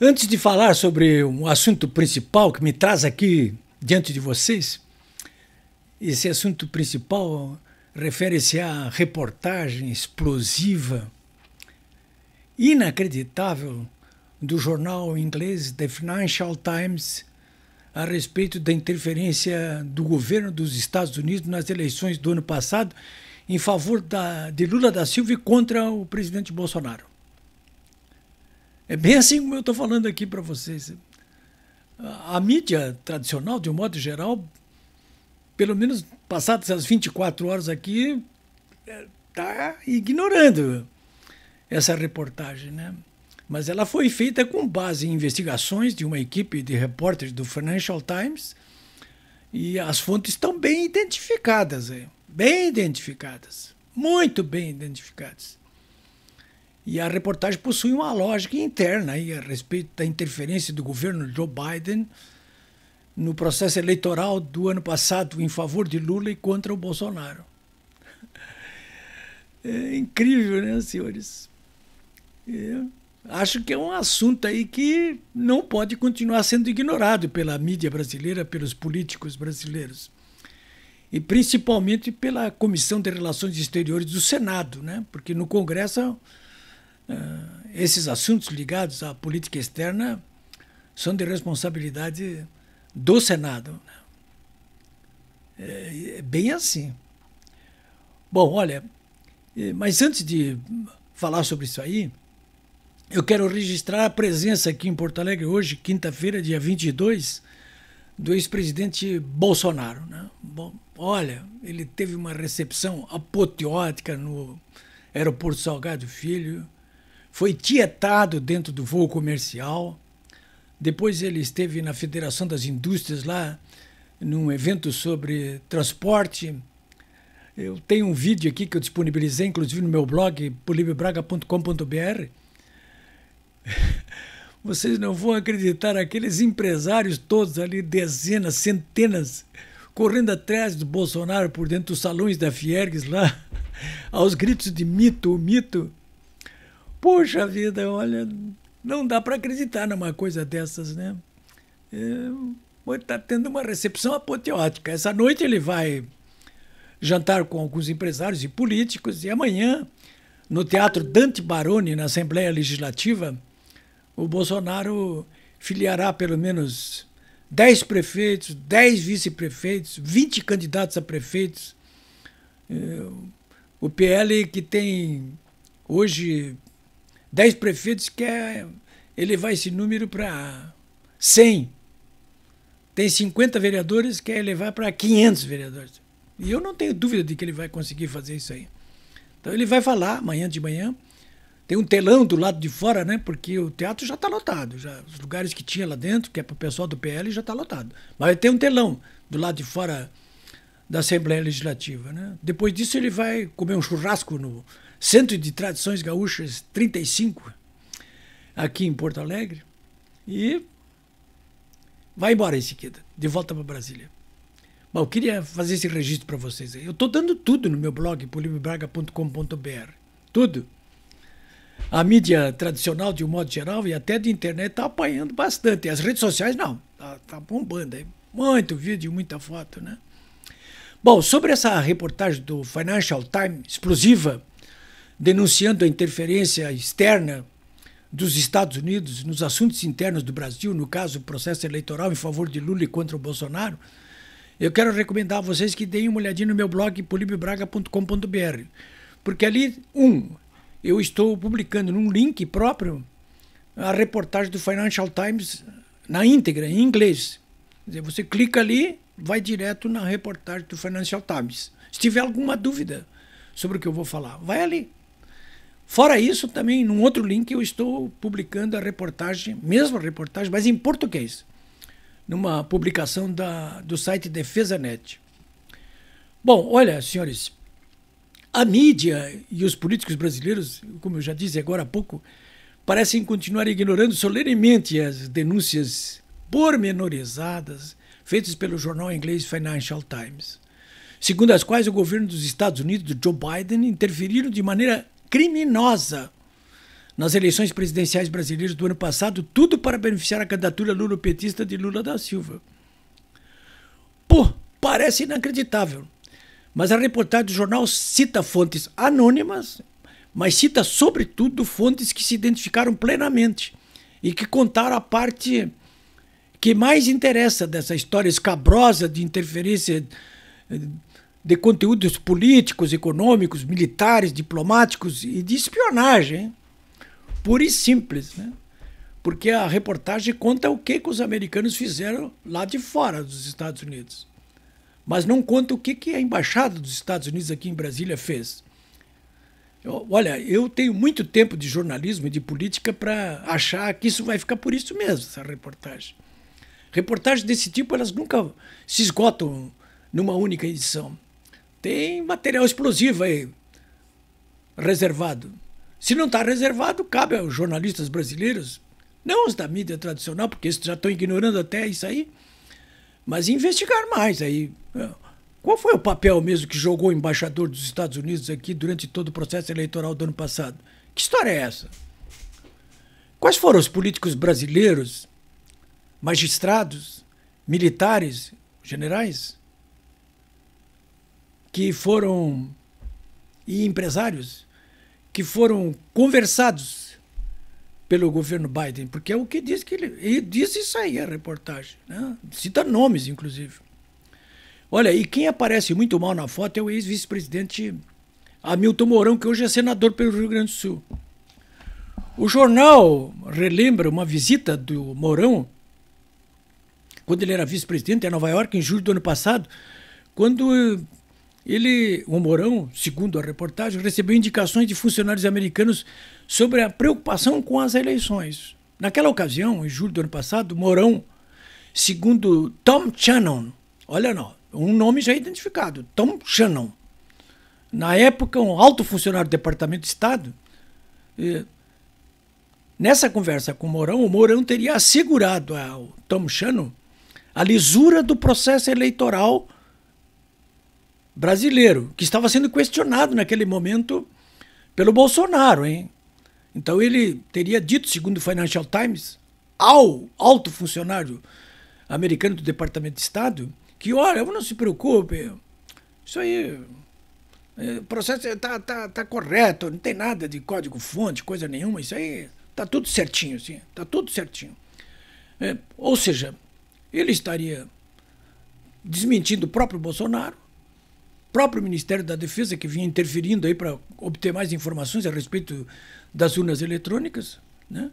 Antes de falar sobre um assunto principal que me traz aqui diante de vocês, esse assunto principal refere-se à reportagem explosiva, inacreditável, do jornal inglês The Financial Times a respeito da interferência do governo dos Estados Unidos nas eleições do ano passado em favor de Lula da Silva e contra o presidente Bolsonaro. É bem assim como eu estou falando aqui para vocês. A mídia tradicional, de um modo geral, pelo menos passadas as 24 horas aqui, está ignorando essa reportagem, né? Mas ela foi feita com base em investigações de uma equipe de repórteres do Financial Times e as fontes estão bem identificadas, muito bem identificadas. E a reportagem possui uma lógica interna aí a respeito da interferência do governo Joe Biden no processo eleitoral do ano passado em favor de Lula e contra o Bolsonaro. É incrível, né, senhores? Acho que é um assunto aí que não pode continuar sendo ignorado pela mídia brasileira, pelos políticos brasileiros. E principalmente pela Comissão de Relações Exteriores do Senado, né? Porque no Congresso esses assuntos ligados à política externa são de responsabilidade do Senado. É bem assim. Bom, olha, mas antes de falar sobre isso aí, eu quero registrar a presença aqui em Porto Alegre hoje, quinta-feira, dia 22, do ex-presidente Bolsonaro, né? Bom, olha, ele teve uma recepção apoteótica no aeroporto Salgado Filho, foi tietado dentro do voo comercial, depois ele esteve na Federação das Indústrias lá, num evento sobre transporte. Eu tenho um vídeo aqui que eu disponibilizei, inclusive no meu blog, polibiobraga.com.br. Vocês não vão acreditar, aqueles empresários todos ali, dezenas, centenas, correndo atrás do Bolsonaro por dentro dos salões da Fiergues lá, aos gritos de mito, mito. Poxa vida, olha, não dá para acreditar numa coisa dessas, né? Está tendo uma recepção apoteótica. Essa noite ele vai jantar com alguns empresários e políticos e amanhã, no Teatro Dante Baroni, na Assembleia Legislativa, o Bolsonaro filiará pelo menos 10 prefeitos, 10 vice-prefeitos, 20 candidatos a prefeitos. O PL, que tem hoje 10 prefeitos, quer elevar esse número para 100. Tem 50 vereadores, quer elevar para 500 vereadores. E eu não tenho dúvida de que ele vai conseguir fazer isso aí. Então ele vai falar amanhã de manhã. Tem um telão do lado de fora, né? Porque o teatro já está lotado. Os lugares que tinha lá dentro, que é para o pessoal do PL, já está lotado. Mas tem um telão do lado de fora da Assembleia Legislativa, né? Depois disso ele vai comer um churrasco no Centro de Tradições Gaúchas 35, aqui em Porto Alegre, e vai embora em seguida, de volta para Brasília. Bom, eu queria fazer esse registro para vocês aí. Eu estou dando tudo no meu blog, polibiobraga.com.br. Tudo. A mídia tradicional, de um modo geral, e até de internet, está apanhando bastante. As redes sociais, não. Está bombando aí. Muito vídeo, muita foto, né? Bom, sobre essa reportagem do Financial Times, explosiva, denunciando a interferência externa dos Estados Unidos nos assuntos internos do Brasil, no caso, o processo eleitoral em favor de Lula e contra o Bolsonaro, eu quero recomendar a vocês que deem uma olhadinha no meu blog, polibiobraga.com.br, porque ali, eu estou publicando num link próprio a reportagem do Financial Times na íntegra, em inglês. Quer dizer, você clica ali, vai direto na reportagem do Financial Times. Se tiver alguma dúvida sobre o que eu vou falar, vai ali. Fora isso, também, num outro link, eu estou publicando a reportagem, mesma reportagem, mas em português, numa publicação do site DefesaNet. Bom, olha, senhores, a mídia e os políticos brasileiros, como eu já disse agora há pouco, parecem continuar ignorando solenemente as denúncias pormenorizadas feitas pelo jornal inglês Financial Times, segundo as quais o governo dos Estados Unidos, do Joe Biden, interferiram de maneira criminosa nas eleições presidenciais brasileiras do ano passado, tudo para beneficiar a candidatura lulopetista de Lula da Silva. Pô, parece inacreditável. Mas a reportagem do jornal cita fontes anônimas, mas cita sobretudo fontes que se identificaram plenamente e que contaram a parte que mais interessa dessa história escabrosa de interferência de conteúdos políticos, econômicos, militares, diplomáticos e de espionagem, pura e simples, né? Porque a reportagem conta o que os americanos fizeram lá de fora dos Estados Unidos, mas não conta o que a Embaixada dos Estados Unidos aqui em Brasília fez. Olha, eu tenho muito tempo de jornalismo e de política para achar que isso vai ficar por isso mesmo, essa reportagem. Reportagens desse tipo, elas nunca se esgotam numa única edição. Tem material explosivo aí reservado. Se não está reservado, cabe aos jornalistas brasileiros, não os da mídia tradicional, porque eles já estão ignorando até isso aí, mas investigar mais aí. Qual foi o papel mesmo que jogou o embaixador dos Estados Unidos aqui durante todo o processo eleitoral do ano passado? Que história é essa? Quais foram os políticos brasileiros, magistrados, militares, generais, que foram, e empresários, que foram conversados pelo governo Biden? Porque é o que diz que ele diz isso aí, a reportagem, né? Cita nomes, inclusive. Olha, e quem aparece muito mal na foto é o ex-vice-presidente Hamilton Mourão, que hoje é senador pelo Rio Grande do Sul. O jornal relembra uma visita do Mourão, quando ele era vice-presidente, em Nova York, em julho do ano passado, quando o Mourão, segundo a reportagem, recebeu indicações de funcionários americanos sobre a preocupação com as eleições. Naquela ocasião, em julho do ano passado, Mourão, segundo Tom Shannon, olha não, um nome já identificado, Tom Shannon, na época um alto funcionário do Departamento de Estado, nessa conversa com o Mourão teria assegurado ao Tom Shannon a lisura do processo eleitoral brasileiro, que estava sendo questionado naquele momento pelo Bolsonaro, hein? Então ele teria dito, segundo o Financial Times, ao alto funcionário americano do Departamento de Estado, que, olha, não se preocupe, isso aí, o processo está correto, não tem nada de código-fonte, coisa nenhuma, isso aí está tudo certinho, sim, está tudo certinho. Ou seja, ele estaria desmentindo o próprio Bolsonaro, o próprio Ministério da Defesa, que vinha interferindo aí para obter mais informações a respeito das urnas eletrônicas, né?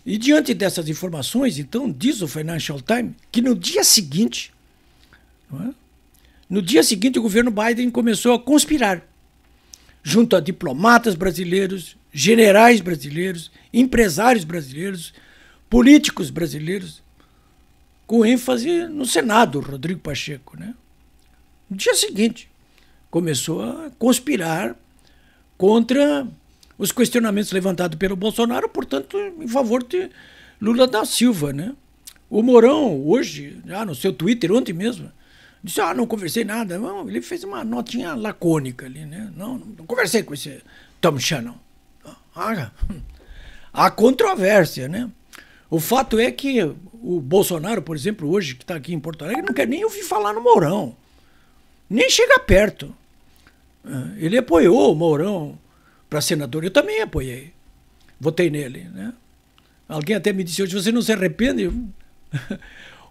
E diante dessas informações, então, diz o Financial Times que no dia seguinte, o governo Biden começou a conspirar junto a diplomatas brasileiros, generais brasileiros, empresários brasileiros, políticos brasileiros, com ênfase no Senado, Rodrigo Pacheco, né? No dia seguinte, começou a conspirar contra os questionamentos levantados pelo Bolsonaro, portanto, em favor de Lula da Silva, né? O Mourão, hoje, já no seu Twitter, ontem mesmo, disse, não conversei nada. Não, ele fez uma notinha lacônica ali, né? Não conversei com esse Tom Shannon. Há controvérsia, né? O fato é que o Bolsonaro, por exemplo, hoje, que está aqui em Porto Alegre, não quer nem ouvir falar no Mourão. Nem chega perto. Ele apoiou o Mourão para senador. Eu também apoiei. Votei nele, né? Alguém até me disse hoje, você não se arrepende?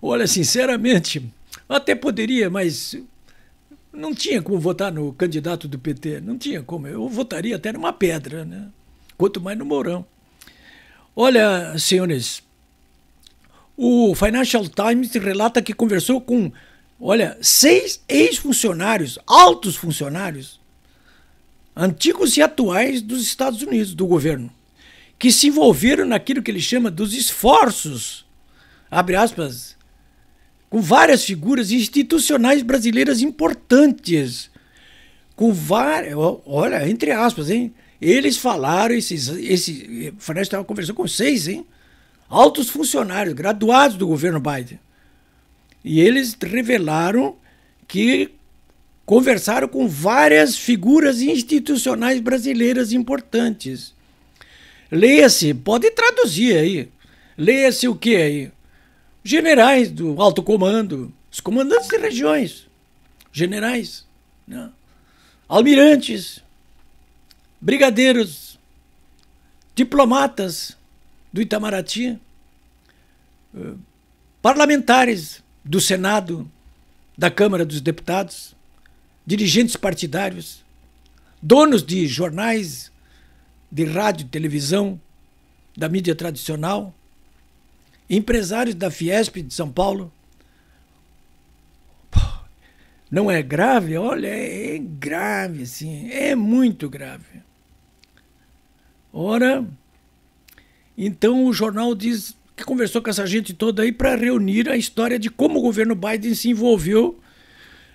Olha, sinceramente, até poderia, mas não tinha como votar no candidato do PT. Não tinha como. Eu votaria até numa pedra, né? Quanto mais no Mourão. Olha, senhores, o Financial Times relata que conversou com, 6 ex-funcionários, altos funcionários, antigos e atuais dos Estados Unidos, do governo, que se envolveram naquilo que ele chama dos esforços, abre aspas, com várias figuras institucionais brasileiras importantes, com várias, entre aspas, hein? Eles falaram, o Financial estava conversando com 6, hein? Altos funcionários, graduados do governo Biden. E eles revelaram que conversaram com várias figuras institucionais brasileiras importantes. Leia-se, pode traduzir aí. Leia-se o que aí? Generais do alto comando, os comandantes de regiões, generais, né? Almirantes, brigadeiros, diplomatas do Itamaraty, parlamentares do Senado, da Câmara dos Deputados, dirigentes partidários, donos de jornais, de rádio, televisão, da mídia tradicional, empresários da Fiesp de São Paulo. Não é grave? Olha, é grave, sim, é muito grave. Ora, então o jornal diz que conversou com essa gente toda aí para reunir a história de como o governo Biden se envolveu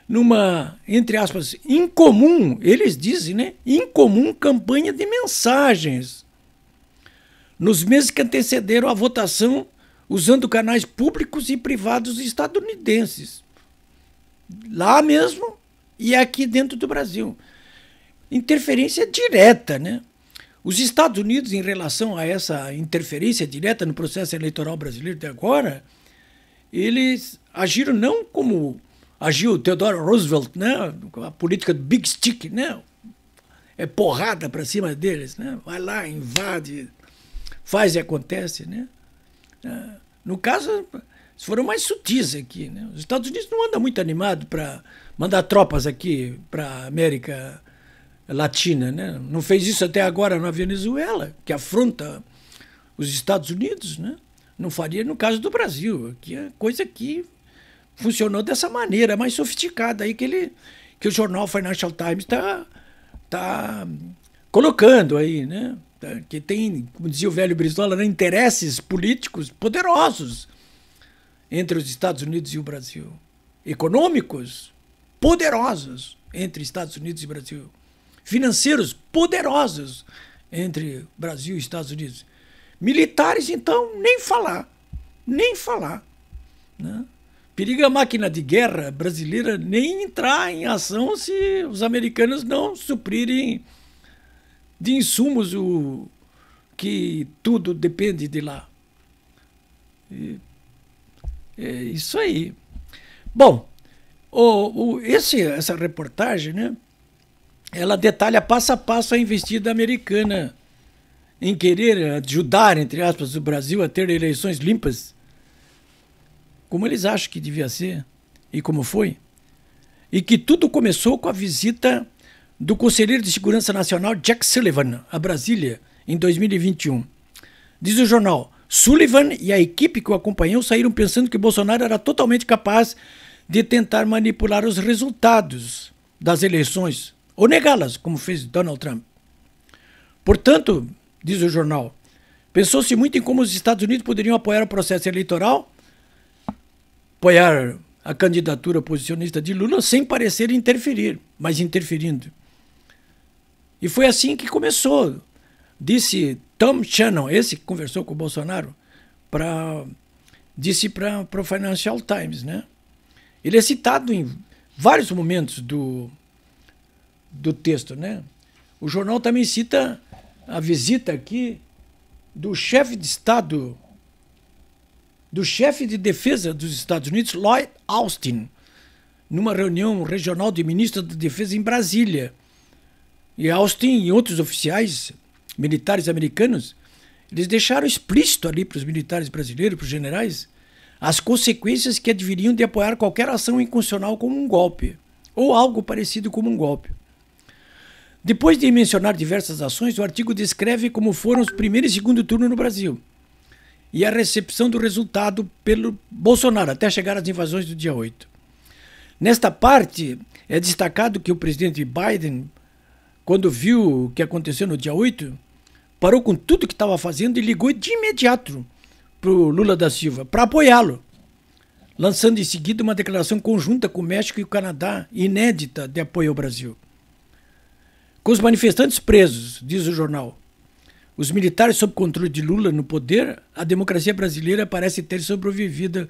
numa, entre aspas, incomum, eles dizem, né? Incomum campanha de mensagens nos meses que antecederam a votação, usando canais públicos e privados estadunidenses. Lá mesmo e aqui dentro do Brasil. Interferência direta, né? Os Estados Unidos, em relação a essa interferência direta no processo eleitoral brasileiro de agora, eles agiram não como agiu Theodore Roosevelt, né? Com a política do Big Stick, né? É porrada para cima deles, né? Vai lá, invade, faz e acontece, né? No caso, foram mais sutis aqui, né? Os Estados Unidos não andam muito animado para mandar tropas aqui para a América Latina, né? Não fez isso até agora na Venezuela, que afronta os Estados Unidos, né? Não faria no caso do Brasil, que é coisa que funcionou dessa maneira, mais sofisticada aí que o jornal Financial Times tá colocando aí, né? Que tem, como dizia o velho Brizola, né, interesses políticos poderosos entre os Estados Unidos e o Brasil. Econômicos poderosos entre Estados Unidos e Brasil. Financeiros poderosos entre Brasil e Estados Unidos. Militares, então, nem falar. Nem falar. Né? Periga a máquina de guerra brasileira nem entrar em ação se os americanos não suprirem de insumos o que tudo depende de lá. É isso aí. Bom, essa reportagem, né, ela detalha passo a passo a investida americana em querer ajudar, entre aspas, o Brasil a ter eleições limpas, como eles acham que devia ser e como foi. E que tudo começou com a visita do Conselheiro de Segurança Nacional Jack Sullivan a Brasília em 2021. Diz o jornal, Sullivan e a equipe que o acompanhou saíram pensando que Bolsonaro era totalmente capaz de tentar manipular os resultados das eleições ou negá-las, como fez Donald Trump. Portanto, diz o jornal, pensou-se muito em como os Estados Unidos poderiam apoiar o processo eleitoral, apoiar a candidatura oposicionista de Lula sem parecer interferir, mas interferindo. E foi assim que começou, disse Tom Shannon, esse que conversou com o Bolsonaro, disse para o Financial Times, né? Ele é citado em vários momentos do texto, né? O jornal também cita a visita aqui do chefe de Estado, do chefe de defesa dos Estados Unidos, Lloyd Austin, numa reunião regional de ministros da Defesa em Brasília. E Austin e outros oficiais militares americanos, eles deixaram explícito ali para os militares brasileiros, para os generais, as consequências que adviriam de apoiar qualquer ação inconstitucional como um golpe, ou algo parecido como um golpe. Depois de mencionar diversas ações, o artigo descreve como foram os primeiro e segundo turno no Brasil e a recepção do resultado pelo Bolsonaro, até chegar às invasões do dia 8. Nesta parte, é destacado que o presidente Biden, quando viu o que aconteceu no dia 8, parou com tudo que estava fazendo e ligou de imediato para o Lula da Silva, para apoiá-lo, lançando em seguida uma declaração conjunta com o México e o Canadá, inédita, de apoio ao Brasil. Com os manifestantes presos, diz o jornal, os militares sob controle de Lula no poder, a democracia brasileira parece ter sobrevivido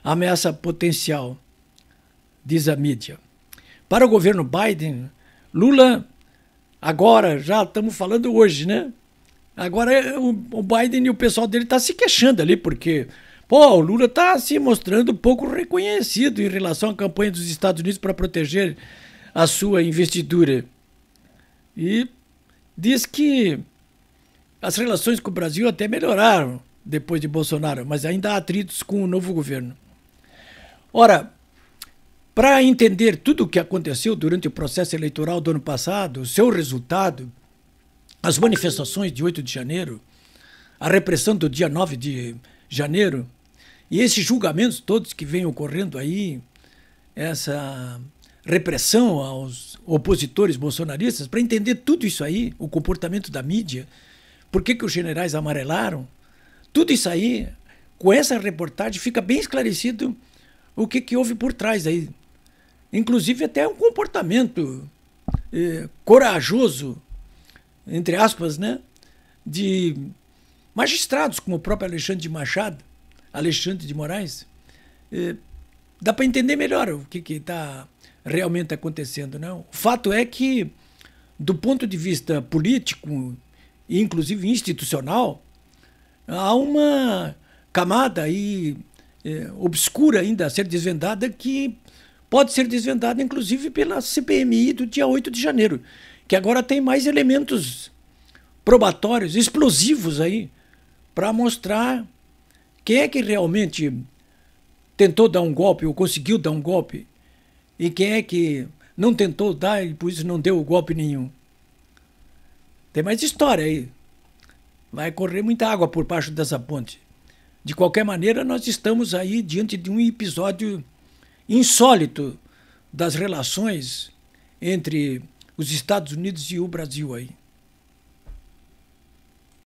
à ameaça potencial, diz a mídia. Para o governo Biden, Lula, agora, já estamos falando hoje, né? Agora o Biden e o pessoal dele tá se queixando ali, porque o Lula está se mostrando pouco reconhecido em relação à campanha dos Estados Unidos para proteger a sua investidura. E diz que as relações com o Brasil até melhoraram depois de Bolsonaro, mas ainda há atritos com o novo governo. Ora, para entender tudo o que aconteceu durante o processo eleitoral do ano passado, o seu resultado, as manifestações de 8 de janeiro, a repressão do dia 9 de janeiro, e esses julgamentos todos que vêm ocorrendo aí, essa repressão aos opositores bolsonaristas, para entender tudo isso aí, o comportamento da mídia, por que os generais amarelaram, tudo isso aí, com essa reportagem fica bem esclarecido o que houve por trás aí. Inclusive até um comportamento corajoso, entre aspas, né, de magistrados como o próprio Alexandre de Moraes. Dá para entender melhor o que está realmente acontecendo, né? O fato é que, do ponto de vista político e inclusive institucional, há uma camada aí obscura ainda a ser desvendada, que pode ser desvendada inclusive pela CPMI do dia 8 de janeiro, que agora tem mais elementos probatórios, explosivos aí, para mostrar quem é que realmente tentou dar um golpe ou conseguiu dar um golpe e quem é que não tentou dar e por isso não deu golpe nenhum. Tem mais história aí. Vai correr muita água por baixo dessa ponte. De qualquer maneira, nós estamos aí diante de um episódio insólito das relações entre os Estados Unidos e o Brasil aí.